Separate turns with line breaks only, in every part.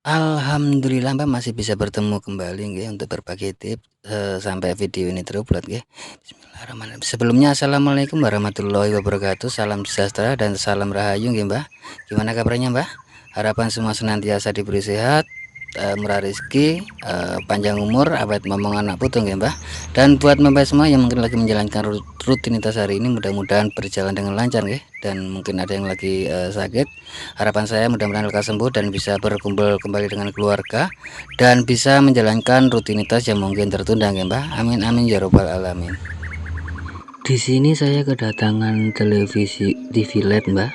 Alhamdulillah Mbak masih bisa bertemu kembali nggih untuk berbagi tips, sampai video ini terupload nggih. Bismillahirrahmanirrahim. Sebelumnya assalamualaikum warahmatullahi wabarakatuh, salam sejahtera dan salam rahayu nggih Mbah. Gimana kabarnya Mbah? Harapan semua senantiasa diberi sehat, murah rezeki, panjang umur, awet momongan anak putu nggih Mbah. Dan buat Mbak semua yang mungkin lagi menjalankan rutinitas hari ini mudah-mudahan berjalan dengan lancar nggih, dan mungkin ada yang lagi sakit. Harapan saya mudah-mudahan lekas sembuh dan bisa berkumpul kembali dengan keluarga dan bisa menjalankan rutinitas yang mungkin tertunda nggih Mbah. Amin amin ya robbal alamin. Di sini saya kedatangan televisi TV LED Mbah,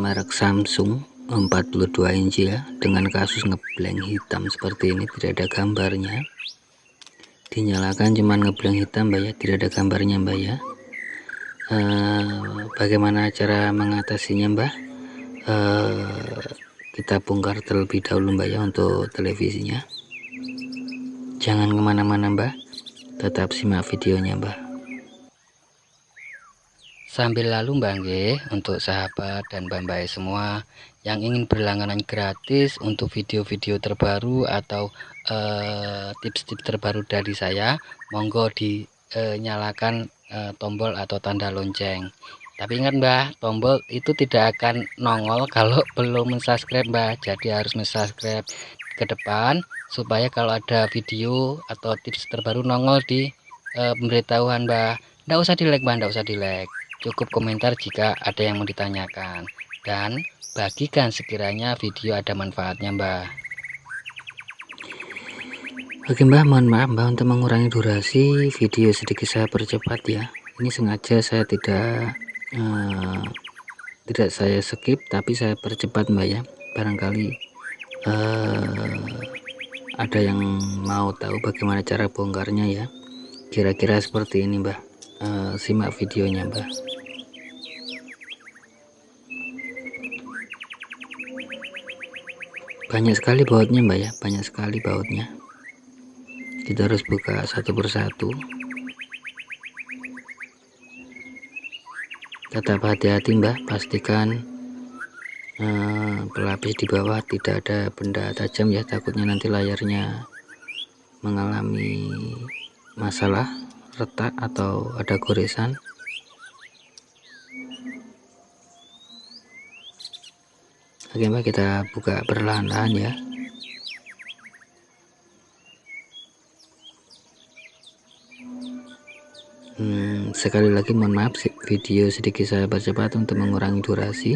merek Samsung 42 inci ya, dengan kasus ngeblank hitam seperti ini, tidak ada gambarnya. Dinyalakan cuman ngeblank hitam Mbak ya, tidak ada gambarnya Mbak ya. Bagaimana cara mengatasinya Mbak? Kita bongkar terlebih dahulu Mbak ya untuk televisinya. Jangan kemana-mana Mbak, tetap simak videonya Mbak. Sambil lalu Mbak nggih, untuk sahabat dan Mbak semua yang ingin berlangganan gratis untuk video-video terbaru atau tips-tips terbaru dari saya, monggo dinyalakan tombol atau tanda lonceng. Tapi ingat Mbak, tombol itu tidak akan nongol kalau belum subscribe Mbak. Jadi harus subscribe ke depan supaya kalau ada video atau tips terbaru nongol di pemberitahuan Mbak. Nggak usah di like Mbak, nggak usah di like. Cukup komentar jika ada yang mau ditanyakan, dan bagikan sekiranya video ada manfaatnya Mbak. Oke Mbak, mohon maaf Mbak untuk mengurangi durasi video, sedikit saya percepat ya. Ini sengaja saya tidak saya skip, tapi saya percepat Mbak ya. Barangkali ada yang mau tahu bagaimana cara bongkarnya ya. Kira-kira seperti ini Mbak. Simak videonya Mbak. Banyak sekali bautnya Mbak ya, banyak sekali bautnya. Kita harus buka satu persatu. Tetap hati-hati Mbak, pastikan pelapis di bawah tidak ada benda tajam ya, takutnya nanti layarnya mengalami masalah retak atau ada goresan. Oke Mbak, kita buka perlahan-lahan ya. Sekali lagi mohon maaf, video sedikit saya percepat untuk mengurangi durasi.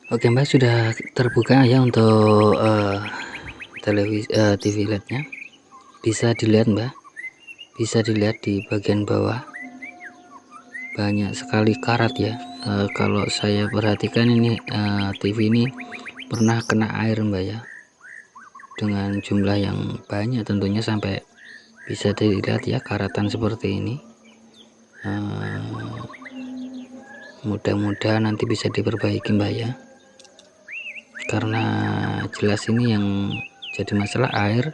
Oke Mbak, sudah terbuka ya untuk TV LED-nya. Bisa dilihat Mbak, bisa dilihat di bagian bawah banyak sekali karat ya. Kalau saya perhatikan ini TV ini pernah kena air Mbak ya, dengan jumlah yang banyak, tentunya sampai bisa dilihat ya karatan seperti ini. Mudah-mudahan nanti bisa diperbaiki Mbak ya, karena jelas ini yang jadi masalah air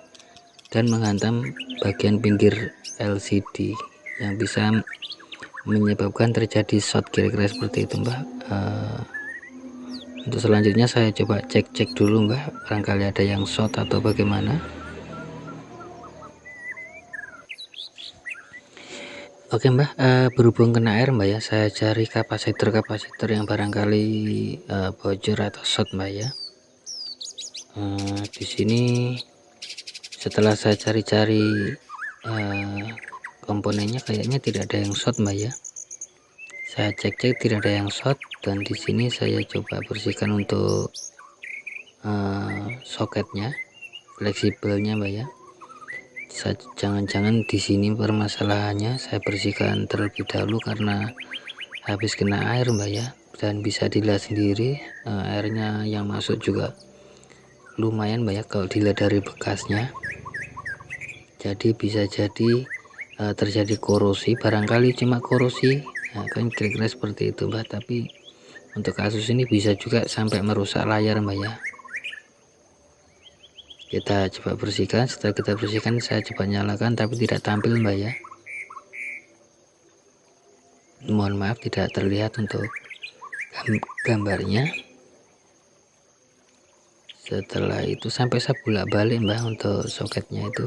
dan menghantam bagian pinggir LCD. yang bisa menyebabkan terjadi short, kira-kira seperti itu Mbak. Untuk selanjutnya saya coba cek dulu Mbak, barangkali ada yang short atau bagaimana. Oke Mbak, berhubung kena air Mbak ya, saya cari kapasitor yang barangkali bocor atau short Mbak ya. Di sini setelah saya cari-cari komponennya, kayaknya tidak ada yang short Mbak ya. Saya cek tidak ada yang short, dan di sini saya coba bersihkan untuk soketnya, fleksibelnya Mbak ya. Jangan-jangan di sini permasalahannya saya bersihkan terlebih dahulu karena habis kena air Mbak ya, dan bisa dilihat sendiri airnya yang masuk juga lumayan Mbak ya kalau dilihat dari bekasnya. Jadi bisa jadi terjadi korosi, barangkali cuma korosi, nah, kan kira-kira seperti itu Mbak. Tapi untuk kasus ini bisa juga sampai merusak layar Mbak ya. Kita coba bersihkan. Setelah kita bersihkan, saya coba nyalakan tapi tidak tampil Mbak ya. Mohon maaf tidak terlihat untuk gambarnya. Setelah itu sampai saya bolak-balik Mbak untuk soketnya itu.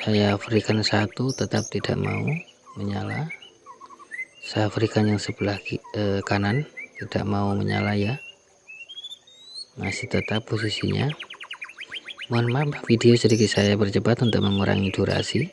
Saya berikan satu, tetap tidak mau menyala. Saya berikan yang sebelah kanan, tidak mau menyala ya, masih tetap posisinya. Mohon maaf video sedikit saya percepat untuk mengurangi durasi.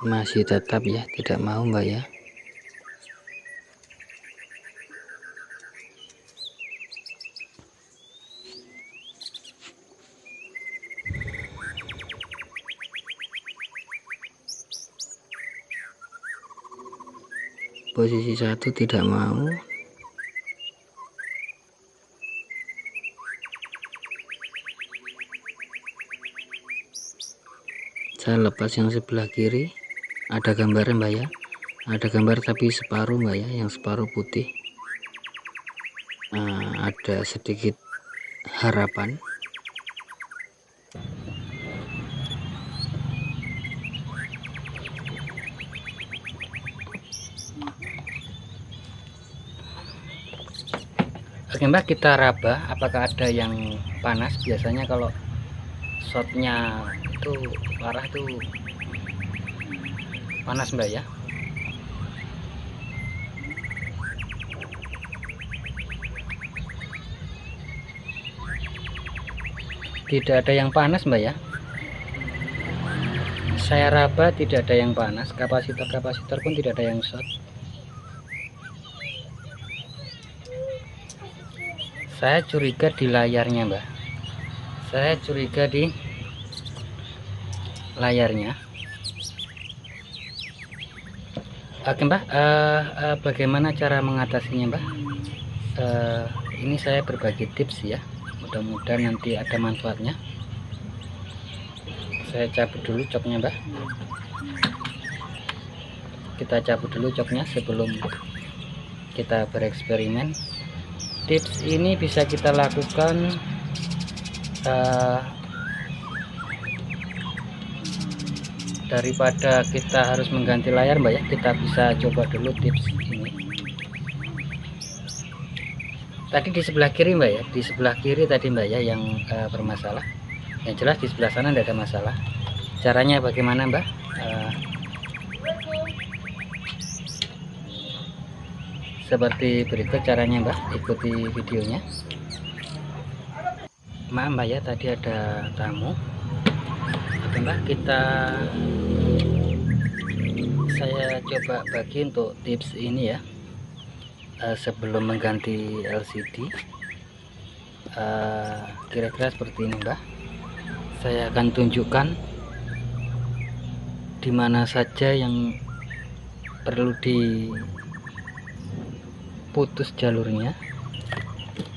Masih tetap ya, tidak mau Mbak ya. Posisi satu tidak mau. Saya lepas yang sebelah kiri, ada gambar Mbak ya, ada gambar tapi separuh Mbak ya, yang separuh putih. Ada sedikit harapan. Oke Mbak, kita raba apakah ada yang panas. Biasanya kalau shotnya itu parah itu panas Mbak ya. Tidak ada yang panas Mbak ya. Saya raba tidak ada yang panas, kapasitor pun tidak ada yang short. Saya curiga di layarnya Mbak, saya curiga di layarnya. Oke Mbak, bagaimana cara mengatasinya Mbak? Ini saya berbagi tips ya, mudah-mudahan nanti ada manfaatnya. Saya cabut dulu coknya Mbak, kita cabut dulu coknya sebelum kita bereksperimen. Tips ini bisa kita lakukan daripada kita harus mengganti layar Mbak ya. Kita bisa coba dulu tips ini. Tadi di sebelah kiri Mbak ya, di sebelah kiri tadi Mbak ya yang bermasalah. Yang jelas di sebelah sana tidak ada masalah. Caranya bagaimana Mbak? Seperti berikut caranya Mbak, ikuti videonya. Maaf Mbak ya, tadi ada tamu. Oke Mbak, saya coba bagi untuk tips ini ya, sebelum mengganti LCD. Kira-kira seperti ini Mbak. Saya akan tunjukkan di mana saja yang perlu diputus jalurnya.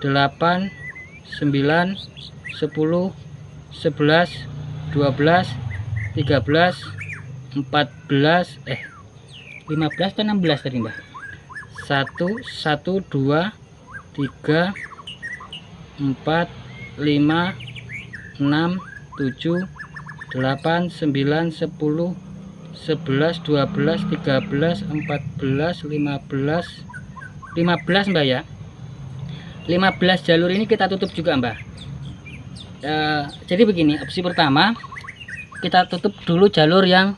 8, 9, 10, 11, 12, 13, 14, 15 atau 16 tadi Mbak? 1, 1, 2, 3, 4, 5, 6, 7, 8, 9, 10, 11, 12, 13, 14, 15, 15 Mbak ya. 15 jalur ini kita tutup juga Mbak. Jadi begini, opsi pertama kita tutup dulu jalur yang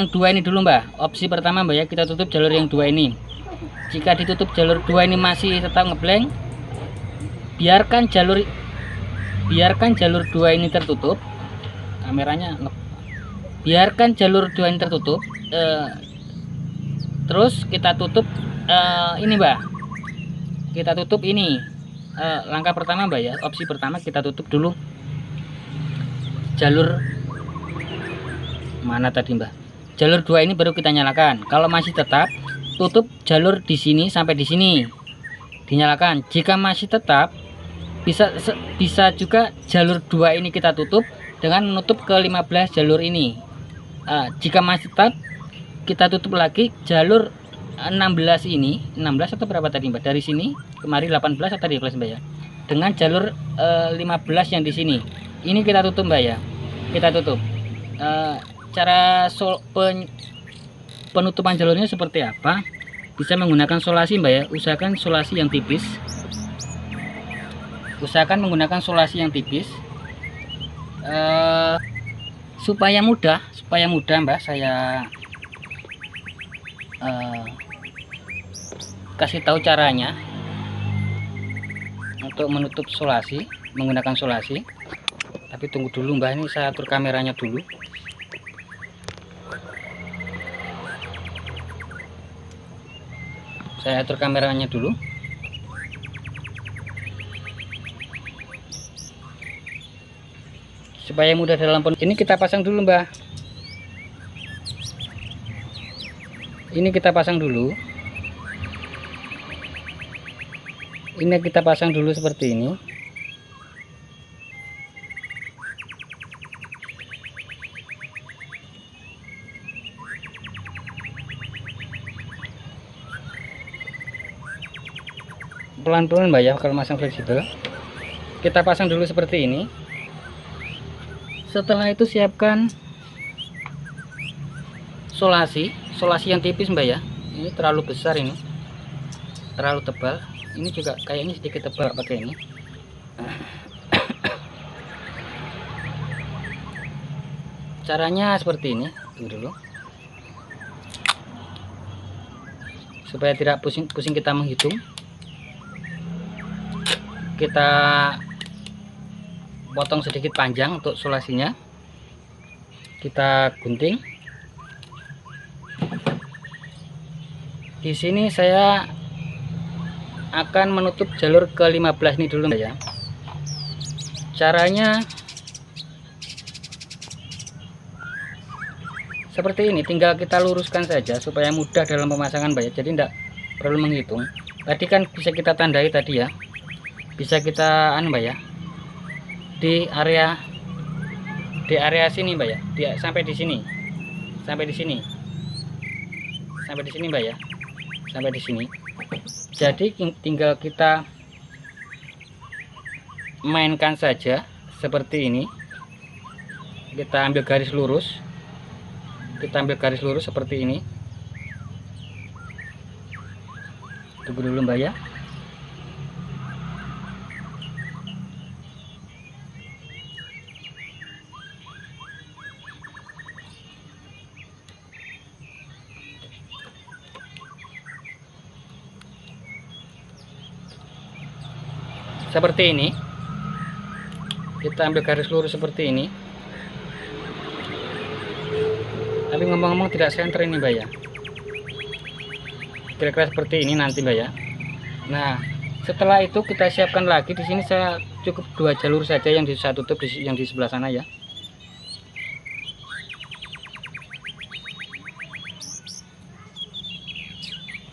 dua ini dulu Mbak. Opsi pertama Mbak ya, kita tutup jalur yang dua ini. Jika ditutup jalur dua ini masih tetap ngeblank, biarkan jalur dua ini tertutup. Kameranya biarkan jalur dua ini tertutup. Terus kita tutup ini Mbak, kita tutup ini langkah pertama Mbak ya, opsi pertama kita tutup dulu jalur mana tadi Mbak, jalur 2 ini baru kita nyalakan. Kalau masih tetap, tutup jalur di sini sampai di sini dinyalakan. Jika masih tetap, bisa juga jalur 2 ini kita tutup dengan menutup ke 15 jalur ini. Jika masih tetap, kita tutup lagi jalur 16 ini, 16 atau berapa tadi Mbak, dari sini kemari 18 atau 12 Mbak ya, dengan jalur 15 yang di sini ini kita tutup Mbak ya, kita tutup. Cara penutupan jalurnya seperti apa, bisa menggunakan solasi Mbak ya. Usahakan solasi yang tipis, usahakan menggunakan solasi yang tipis supaya mudah Mbak. Saya kasih tahu caranya untuk menutup solasi menggunakan solasi. Tapi tunggu dulu Mbak, ini saya atur kameranya dulu. Saya atur kameranya dulu. Supaya mudah dalam ini kita pasang dulu Mbak. Ini kita pasang dulu. Ini kita pasang dulu seperti ini. Pelan-pelan Mbak ya, kalau masang fleksibel. Kita pasang dulu seperti ini. Setelah itu siapkan solasi yang tipis Mbak ya. Ini terlalu besar, ini terlalu tebal. Ini juga kayaknya sedikit tebal pakai ini. Caranya seperti ini. Tunggu dulu. Supaya tidak pusing kita menghitung. Kita potong sedikit panjang untuk solasinya. Kita gunting. Di sini saya akan menutup jalur ke 15 ini dulu ya. Caranya seperti ini, tinggal kita luruskan saja supaya mudah dalam pemasangan Mbak ya. Jadi tidak perlu menghitung. Tadi kan bisa kita tandai tadi ya. Bisa kita Mbak ya, di area sini Mbak ya, sampai di sini Mbak ya, sampai di sini. Jadi tinggal kita mainkan saja seperti ini. Kita ambil garis lurus, seperti ini. Tunggu dulu Mbak ya. Seperti ini, kita ambil garis lurus seperti ini. Tapi ngomong-ngomong tidak center ini Mbak ya, kira-kira seperti ini nanti Mbak ya. Nah setelah itu kita siapkan lagi. Di sini saya cukup 2 jalur saja yang saya tutup, yang di sebelah sana ya.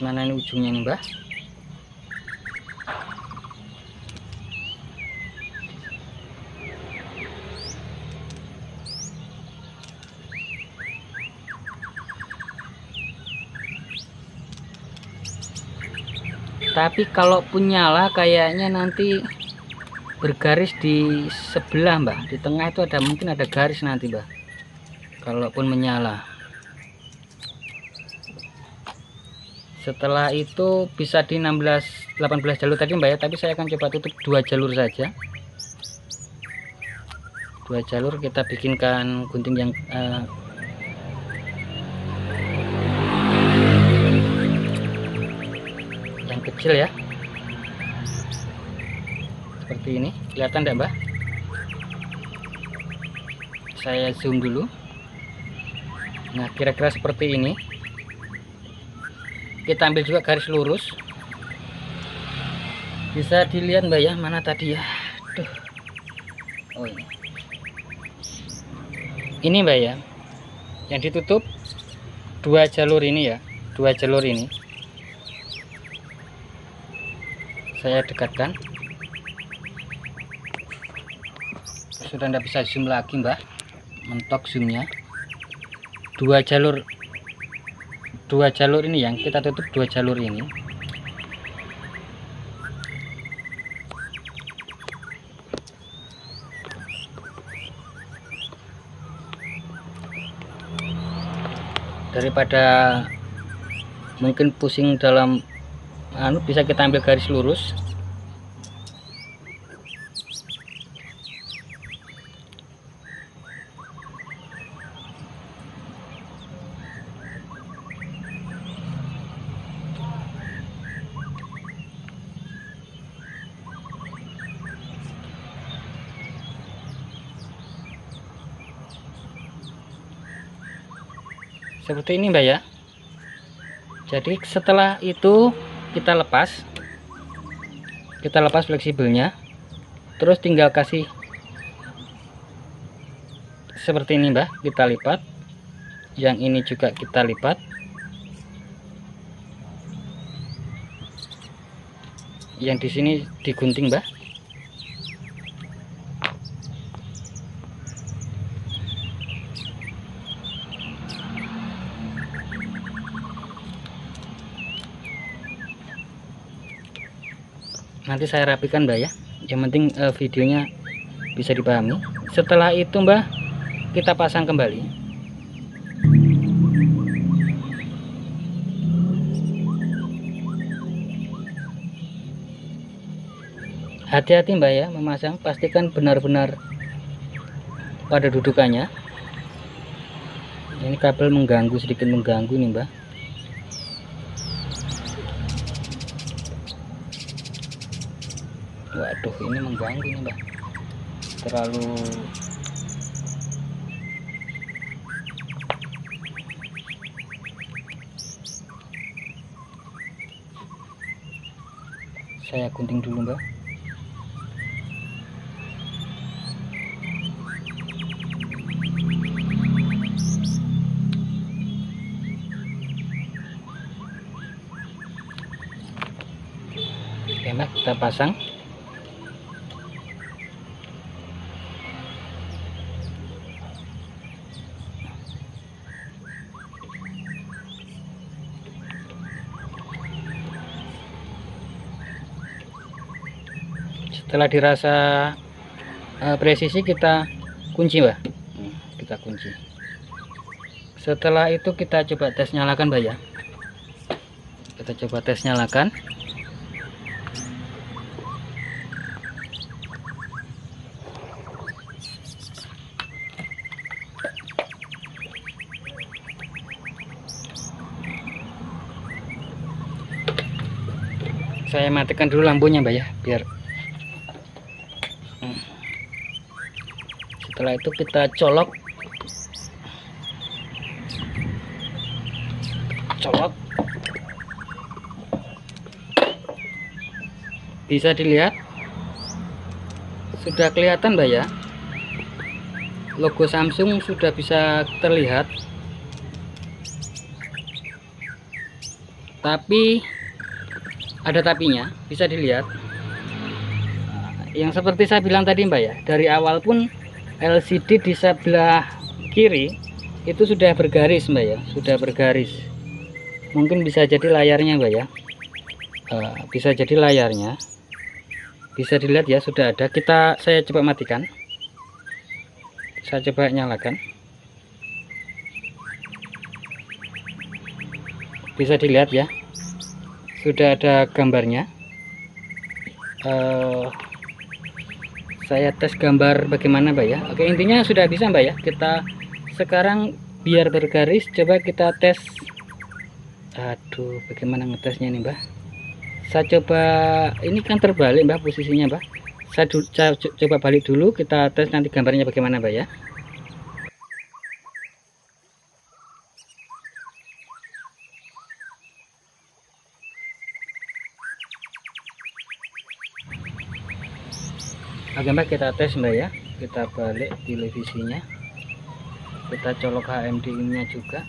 Mana ini ujungnya nih Mbak. Tapi kalaupun nyala kayaknya nanti bergaris di sebelah Mbak. Di tengah itu mungkin ada garis nanti Mbak, kalaupun menyala. Setelah itu bisa di 18 jalur tadi Mbak ya. Tapi saya akan coba tutup 2 jalur saja. 2 jalur kita bikinkan gunting yang kecil ya, seperti ini. Kelihatan enggak Mbak? Saya zoom dulu. Nah kira-kira seperti ini. kita ambil juga garis lurus. Bisa dilihat Mbak ya, mana tadi ya. Tuh. Oh ini Mbak ya, yang ditutup 2 jalur ini ya, 2 jalur ini saya dekatkan. Sudah tidak bisa zoom lagi Mbak, mentok zoomnya. 2 jalur ini yang kita tutup, 2 jalur ini. Daripada mungkin pusing dalam bisa kita ambil garis lurus. Seperti ini Mbak ya. Jadi setelah itu kita lepas fleksibelnya, terus tinggal kasih seperti ini Mbak, kita lipat. Yang ini juga kita lipat. Yang di sini digunting Mbak. Nanti saya rapikan Mbak ya, yang penting videonya bisa dipahami. Setelah itu Mbak, kita pasang kembali. Hati-hati Mbak ya memasang, pastikan benar-benar pada dudukannya. Ini kabel mengganggu, sedikit mengganggu nih Mbak. Waduh, ini mengganggu nih Mbak, terlalu saya gunting dulu Mbak. Oke Mbak, kita pasang. Setelah dirasa presisi, kita kunci Mbak. Kita kunci. Setelah itu kita coba tes nyalakan Mbak ya. Kita coba tes nyalakan. Saya matikan dulu lampunya Mbak ya, biar setelah itu kita colok. Bisa dilihat, sudah kelihatan Mbak ya, logo Samsung sudah bisa terlihat, tapi ada tapinya, bisa dilihat. Yang seperti saya bilang tadi Mbak ya, dari awal pun LCD di sebelah kiri itu sudah bergaris Mbak ya, sudah bergaris. Mungkin bisa jadi layarnya Mbak ya, bisa jadi layarnya, bisa dilihat ya, sudah ada. Saya coba matikan, saya coba nyalakan. Bisa dilihat ya, sudah ada gambarnya. Saya tes gambar bagaimana Mbak ya. Oke, intinya sudah bisa Mbak ya. Kita sekarang biar bergaris, coba kita tes. Aduh, bagaimana ngetesnya nih Mbak. Saya coba, ini kan terbalik Mbak posisinya Mbak. Saya coba balik dulu, kita tes nanti gambarnya bagaimana Mbak ya. Oke mbak, kita tes mbak ya. Kita balik televisinya, kita colok HMD nya juga.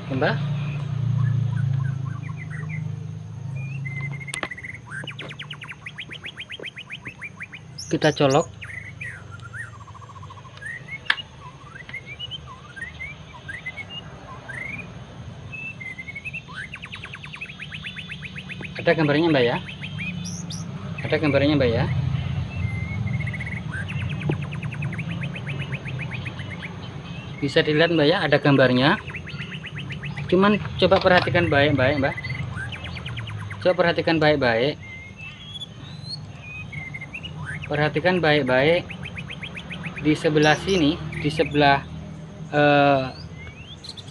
Mbak, kita colok. Ada gambarnya mbak ya, ada gambarnya mbak ya. Bisa dilihat mbak ya, ada gambarnya. Cuman coba perhatikan baik-baik mbak, coba perhatikan baik-baik, perhatikan baik-baik. Di sebelah sini, di sebelah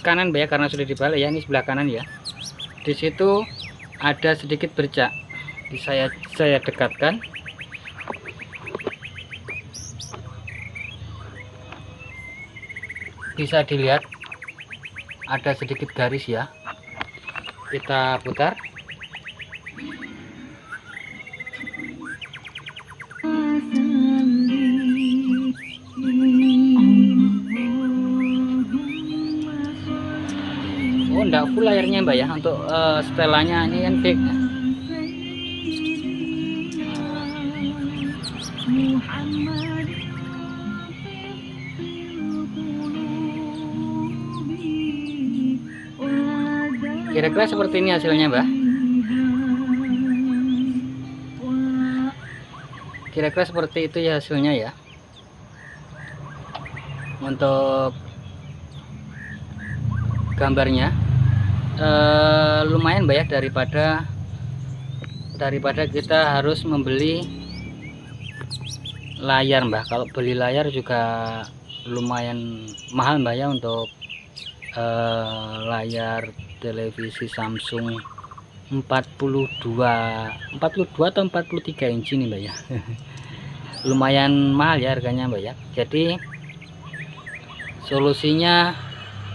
kanan mbak ya, karena sudah dibalik ya, ini sebelah kanan ya. Di situ ada sedikit bercak. Saya dekatkan. Bisa dilihat ada sedikit garis ya. Kita putar. Oh, enggak full layarnya mbak ya, untuk setelannya ini kan fake. Kira-kira seperti ini hasilnya mbak. Kira-kira seperti itu ya hasilnya ya. Untuk gambarnya lumayan mbak ya, daripada kita harus membeli layar mbak. Kalau beli layar juga lumayan mahal mbak ya, untuk layar televisi Samsung 42 atau 43 inci nih mbak ya. Lumayan mahal ya harganya mbak ya. Jadi solusinya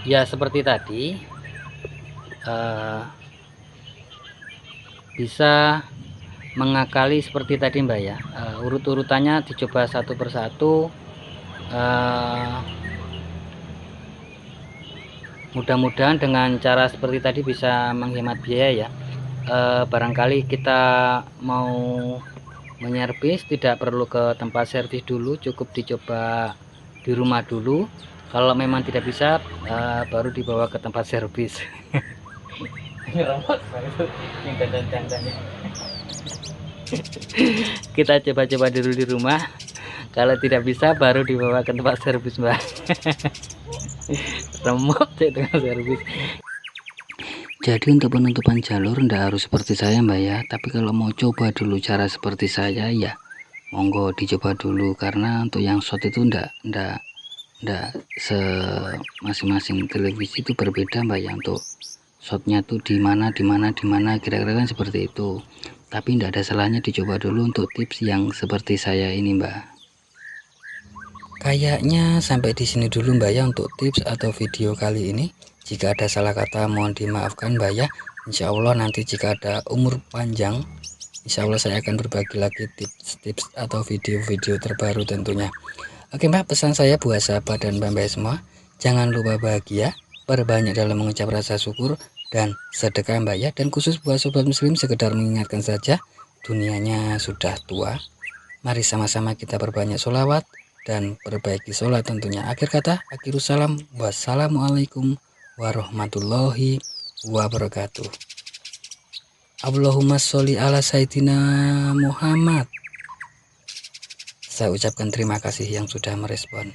ya seperti tadi, bisa mengakali seperti tadi mbak ya. Urut-urutannya dicoba satu persatu. Mudah-mudahan dengan cara seperti tadi bisa menghemat biaya ya. Barangkali kita mau menyervis tidak perlu ke tempat servis dulu, cukup dicoba di rumah dulu. Kalau memang tidak bisa, baru dibawa ke tempat servis. Kita coba-coba dulu di rumah. Kalau tidak bisa, baru dibawa ke tempat servis mbak. Remuk dengan servis.
Jadi untuk penutupan jalur ndak harus seperti saya mbak ya, tapi kalau mau coba dulu cara seperti saya ya monggo dicoba dulu, karena untuk yang shot itu ndak masing-masing televisi itu berbeda mbak ya. Untuk shotnya tuh di mana kira-kira kan seperti itu, tapi ndak ada salahnya dicoba dulu untuk tips yang seperti saya ini mbak. Kayaknya sampai di sini dulu mbak ya untuk tips atau video kali ini. Jika ada salah kata mohon dimaafkan mbak ya. Insya Allah nanti jika ada umur panjang, insya Allah saya akan berbagi lagi tips-tips atau video-video terbaru tentunya. Oke mbak, pesan saya buat sahabat dan mbak semua, jangan lupa bahagia, perbanyak dalam mengucap rasa syukur dan sedekah mbak ya. Dan khusus buat sobat muslim, sekedar mengingatkan saja, dunianya sudah tua. Mari sama-sama kita perbanyak sholawat dan perbaiki sholat tentunya. Akhir kata, akhirus salam, wassalamualaikum warahmatullahi wabarakatuh. Allahumma sholli ala Sayyidina Muhammad. Saya ucapkan terima kasih yang sudah merespon.